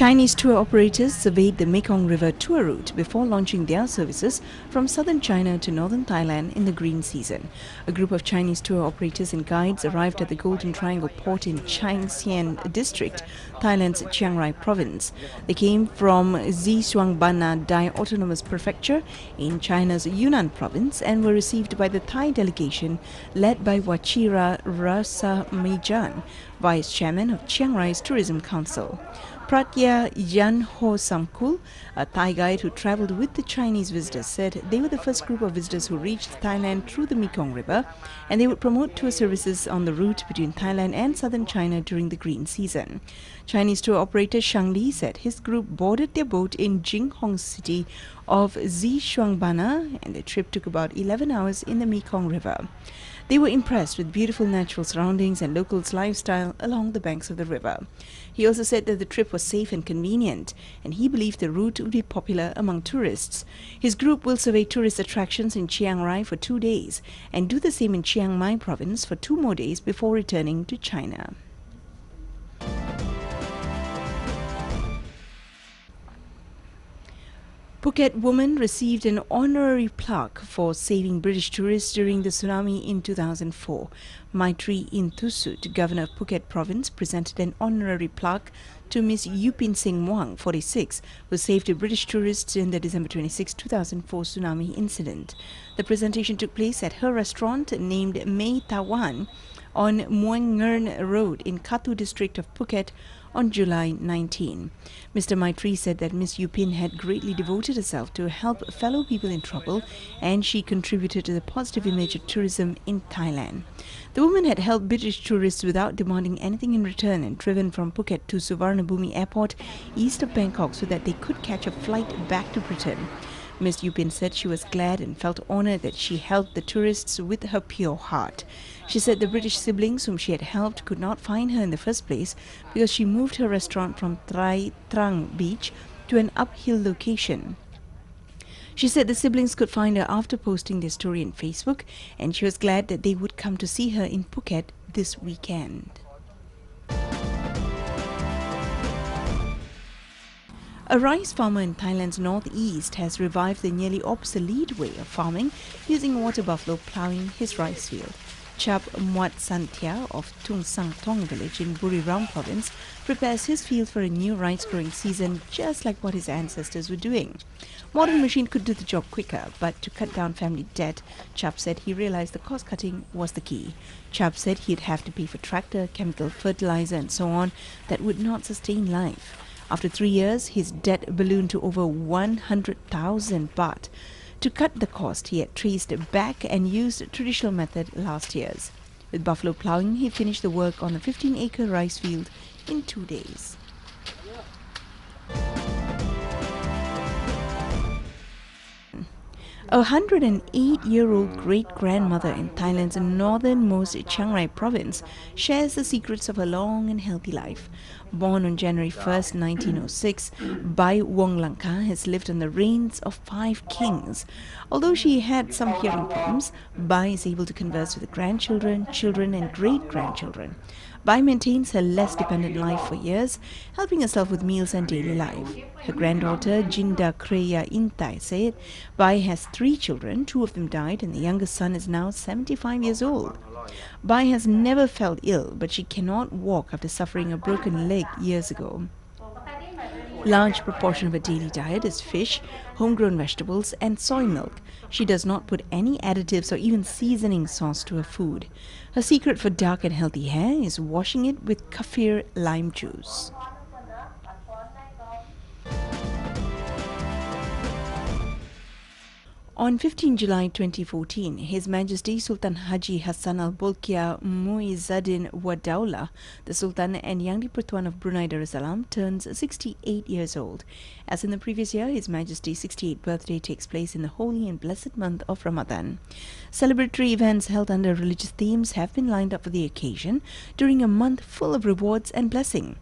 Chinese tour operators surveyed the Mekong River tour route before launching their services from southern China to northern Thailand in the green season. A group of Chinese tour operators and guides arrived at the Golden Triangle port in Chang Saen District, Thailand's Chiang Rai province. They came from Xishuangbanna Dai Autonomous Prefecture in China's Yunnan province and were received by the Thai delegation led by Wachira Rasa Mejan, Vice Chairman of Chiang Rai's Tourism Council. Pratya Yanho Samkul, a Thai guide who travelled with the Chinese visitors, said they were the first group of visitors who reached Thailand through the Mekong River, and they would promote tour services on the route between Thailand and southern China during the green season. Chinese tour operator Shang Li said his group boarded their boat in Jinghong city of Xishuangbanna, and the trip took about 11 hours in the Mekong River. They were impressed with beautiful natural surroundings and locals' lifestyle along the banks of the river. He also said that the trip was safe and convenient, and he believed the route would be popular among tourists. His group will survey tourist attractions in Chiang Rai for 2 days and do the same in Chiang Mai province for 2 more days before returning to China. Phuket woman received an honorary plaque for saving British tourists during the tsunami in 2004. Maitri Inthusut, Governor of Phuket Province, presented an honorary plaque to Miss Yupin Singh Wang, 46, who saved British tourists in the December 26, 2004 tsunami incident. The presentation took place at her restaurant named May Tawan on Muang Ngern Road in Katu district of Phuket on July 19. Mr. Maitri said that Miss Yupin had greatly devoted herself to help fellow people in trouble, and she contributed to the positive image of tourism in Thailand. The woman had helped British tourists without demanding anything in return and driven from Phuket to Suvarnabhumi Airport east of Bangkok so that they could catch a flight back to Britain. Ms. Yupin said she was glad and felt honoured that she helped the tourists with her pure heart. She said the British siblings whom she had helped could not find her in the first place because she moved her restaurant from Trai Trang Beach to an uphill location. She said the siblings could find her after posting their story on Facebook, and she was glad that they would come to see her in Phuket this weekend. A rice farmer in Thailand's northeast has revived the nearly obsolete way of farming using water buffalo ploughing his rice field. Chap Mwat Santia of Tung Sang Thong village in Buriram province prepares his field for a new rice growing season just like what his ancestors were doing. Modern machine could do the job quicker, but to cut down family debt, Chap said he realized the cost cutting was the key. Chap said he'd have to pay for tractor, chemical fertilizer and so on that would not sustain life. After 3 years, his debt ballooned to over 100,000 baht. To cut the cost, he had traced back and used a traditional method last year's. With buffalo ploughing, he finished the work on a 15-acre rice field in 2 days. A 108-year-old great-grandmother in Thailand's northernmost Chiang Rai province shares the secrets of her long and healthy life. Born on January 1, 1906, Bai Wong Lanka has lived on the reigns of 5 kings. Although she had some hearing problems, Bai is able to converse with grandchildren, children and great-grandchildren. Bai maintains her less dependent life for years, helping herself with meals and daily life. Her granddaughter, Jinda Kreya Intai, said Bai has 3 children, 2 of them died, and the youngest son is now 75 years old. Bai has never felt ill, but she cannot walk after suffering a broken leg years ago. Large proportion of her daily diet is fish, homegrown vegetables and soy milk. She does not put any additives or even seasoning sauce to her food. Her secret for dark and healthy hair is washing it with kaffir lime juice. On 15 July 2014, His Majesty Sultan Haji Hassan Al-Bolkiah Muizzuddin Wadaula, the Sultan and Yang di-Pertuan of Brunei Darussalam, turns 68 years old. As in the previous year, His Majesty's 68th birthday takes place in the holy and blessed month of Ramadan. Celebratory events held under religious themes have been lined up for the occasion during a month full of rewards and blessing.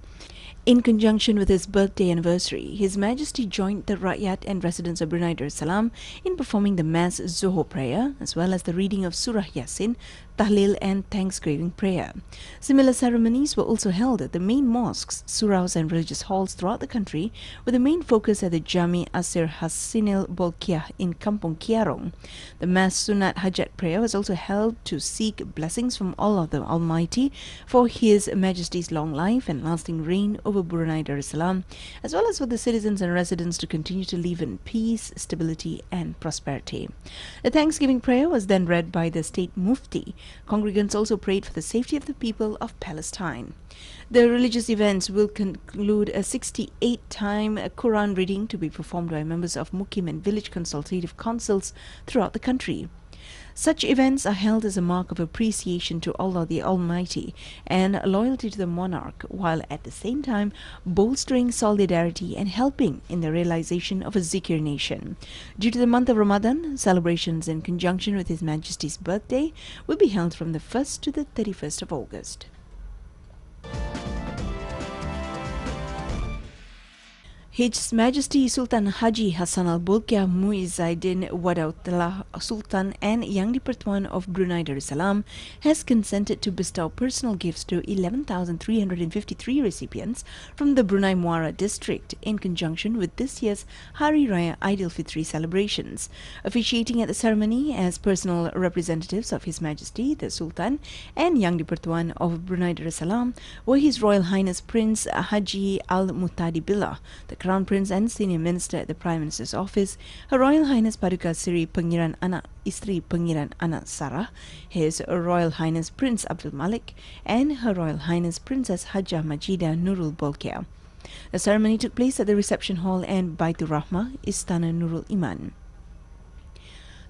In conjunction with his birthday anniversary, His Majesty joined the Rakyat and residents of Brunei Darussalam in performing the Mass Zohor prayer, as well as the reading of Surah Yasin, tahlil and thanksgiving prayer. Similar ceremonies were also held at the main mosques, suraus and religious halls throughout the country, with the main focus at the Jami Asir Hasinil Bolkiah in Kampung Kiarong. The Mass Sunat Hajat prayer was also held to seek blessings from Allah the Almighty for His Majesty's long life and lasting reign over Brunei Darussalam, as well as for the citizens and residents to continue to live in peace, stability and prosperity. The Thanksgiving prayer was then read by the State Mufti. Congregants also prayed for the safety of the people of Palestine. The religious events will conclude a 68-time Quran reading to be performed by members of Mukim and village consultative councils throughout the country. Such events are held as a mark of appreciation to Allah the Almighty and loyalty to the monarch, while at the same time bolstering solidarity and helping in the realization of a zikr nation. Due to the month of Ramadan, celebrations in conjunction with His Majesty's birthday will be held from the 1st to the 31st of August. His Majesty Sultan Haji Hassan Al-Bolkiah Muizzaddin Wadautullah Sultan and Yang di-Pertuan of Brunei Darussalam has consented to bestow personal gifts to 11,353 recipients from the Brunei Muara district in conjunction with this year's Hari Raya Aidilfitri celebrations. Officiating at the ceremony as personal representatives of His Majesty the Sultan and Yang di-Pertuan of Brunei Darussalam were His Royal Highness Prince Haji Al-Muhtadi Billah, the Crown Prince and Senior Minister at the Prime Minister's Office, Her Royal Highness Paduka Seri Pangeran Anak Isteri Pangeran Anak Sarah, His Royal Highness Prince Abdul Malik, and Her Royal Highness Princess Hajah Majidah Nurul Bolkiah. The ceremony took place at the reception hall and Baitur Rahmah, Istana Nurul Iman.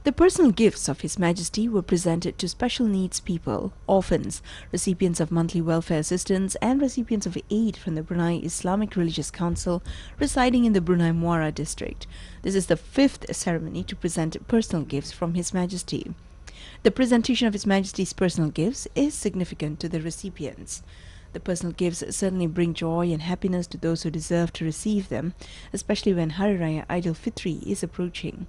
The personal gifts of His Majesty were presented to special needs people, orphans, recipients of monthly welfare assistance and recipients of aid from the Brunei Islamic Religious Council residing in the Brunei Muara district. This is the 5th ceremony to present personal gifts from His Majesty. The presentation of His Majesty's personal gifts is significant to the recipients. The personal gifts certainly bring joy and happiness to those who deserve to receive them, especially when Hari Raya Aidilfitri is approaching.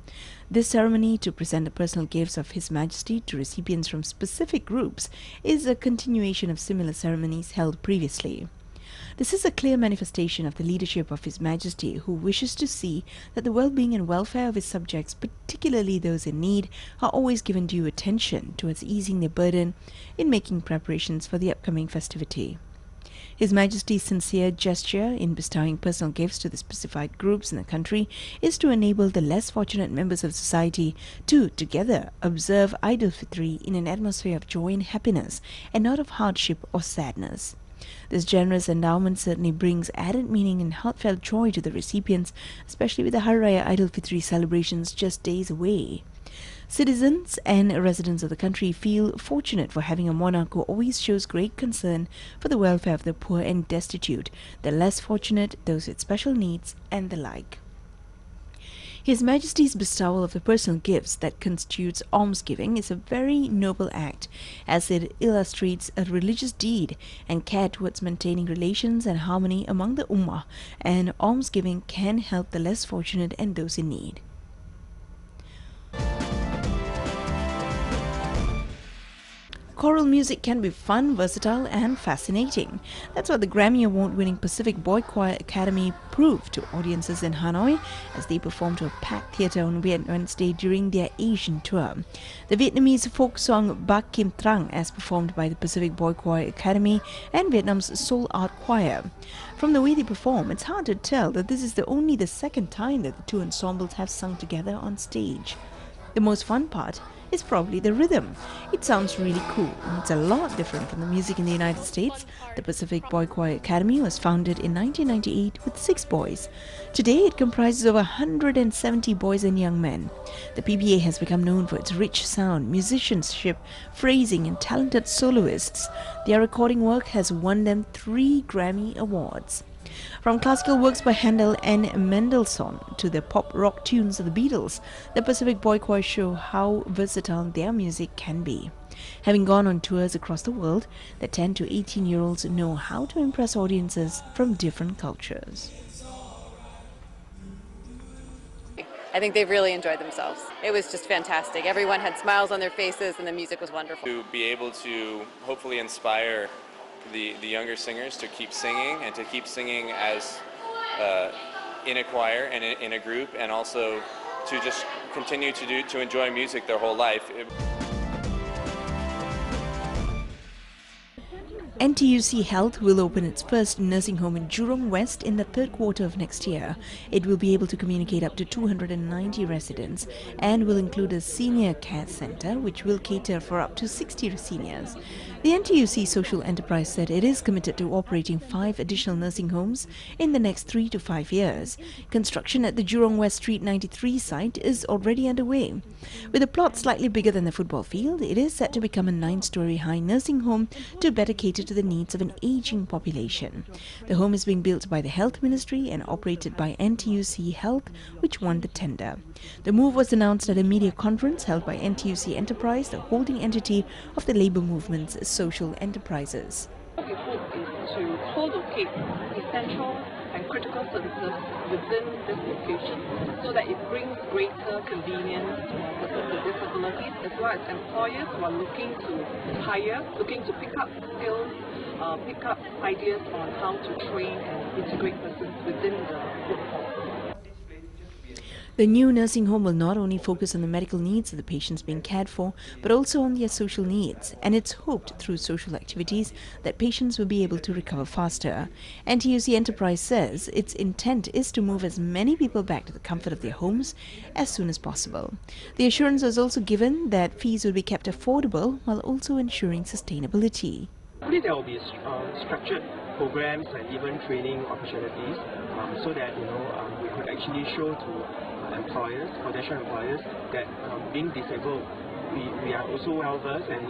This ceremony to present the personal gifts of His Majesty to recipients from specific groups is a continuation of similar ceremonies held previously. This is a clear manifestation of the leadership of His Majesty, who wishes to see that the well-being and welfare of his subjects, particularly those in need, are always given due attention towards easing their burden in making preparations for the upcoming festivity. His Majesty's sincere gesture in bestowing personal gifts to the specified groups in the country is to enable the less fortunate members of society to, together, observe Aidilfitri in an atmosphere of joy and happiness, and not of hardship or sadness. This generous endowment certainly brings added meaning and heartfelt joy to the recipients, especially with the Hari Raya Aidilfitri celebrations just days away. Citizens and residents of the country feel fortunate for having a monarch who always shows great concern for the welfare of the poor and destitute, the less fortunate, those with special needs, and the like. His Majesty's bestowal of the personal gifts that constitutes almsgiving is a very noble act, as it illustrates a religious deed and care towards maintaining relations and harmony among the Ummah, and almsgiving can help the less fortunate and those in need. Choral music can be fun, versatile and fascinating. That's what the Grammy Award-winning Pacific Boy Choir Academy proved to audiences in Hanoi as they performed to a packed theatre on Wednesday during their Asian tour. The Vietnamese folk song Bak Kim Trang, as performed by the Pacific Boy Choir Academy and Vietnam's Soul Art Choir. From the way they perform, it's hard to tell that this is only the second time that the two ensembles have sung together on stage. The most fun part is probably the rhythm. It sounds really cool, and it's a lot different from the music in the United States. The Pacific Boy Choir Academy was founded in 1998 with 6 boys. Today it comprises over 170 boys and young men. The PBA has become known for its rich sound, musicianship, phrasing and talented soloists. Their recording work has won them 3 Grammy Awards. From classical works by Handel and Mendelssohn to the pop rock tunes of the Beatles, the Pacific Boy Choir show how versatile their music can be. Having gone on tours across the world, the 10 to 18-year-olds know how to impress audiences from different cultures. I think they really enjoyed themselves. It was just fantastic. Everyone had smiles on their faces and the music was wonderful. To be able to hopefully inspire the younger singers to keep singing and to keep singing as in a choir and in a group, and also to just continue to enjoy music their whole life. NTUC Health will open its first nursing home in Jurong West in the third quarter of next year. It will be able to communicate up to 290 residents and will include a senior care centre which will cater for up to 60 seniors. The NTUC Social Enterprise said it is committed to operating 5 additional nursing homes in the next 3 to 5 years. Construction at the Jurong West Street 93 site is already underway. With a plot slightly bigger than the football field, it is set to become a 9-story high nursing home to better cater to the needs of an aging population. The home is being built by the Health Ministry and operated by NTUC Health, which won the tender. The move was announced at a media conference held by NTUC Enterprise, the holding entity of the labour movement's social enterprises. What we hope is to co-locate essential and critical services within this location so that it brings greater convenience to persons with disabilities, as well as employers who are looking to hire, looking to pick up skills, pick up ideas on how to train and integrate persons within the workforce. The new nursing home will not only focus on the medical needs of the patients being cared for, but also on their social needs, and it's hoped through social activities that patients will be able to recover faster. NTUC Enterprise says its intent is to move as many people back to the comfort of their homes as soon as possible. The assurance was also given that fees will be kept affordable while also ensuring sustainability. There will be structured programs and even training opportunities so that we could actually show to employers, potential employers, that being disabled, we are also well versed, and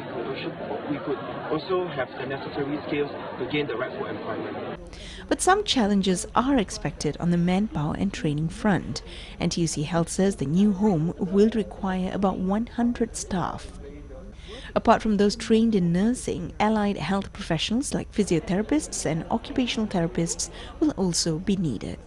we could also have the necessary skills to gain the rightful employment. But some challenges are expected on the manpower and training front. NTUC Health says the new home will require about 100 staff. Apart from those trained in nursing, allied health professionals like physiotherapists and occupational therapists will also be needed.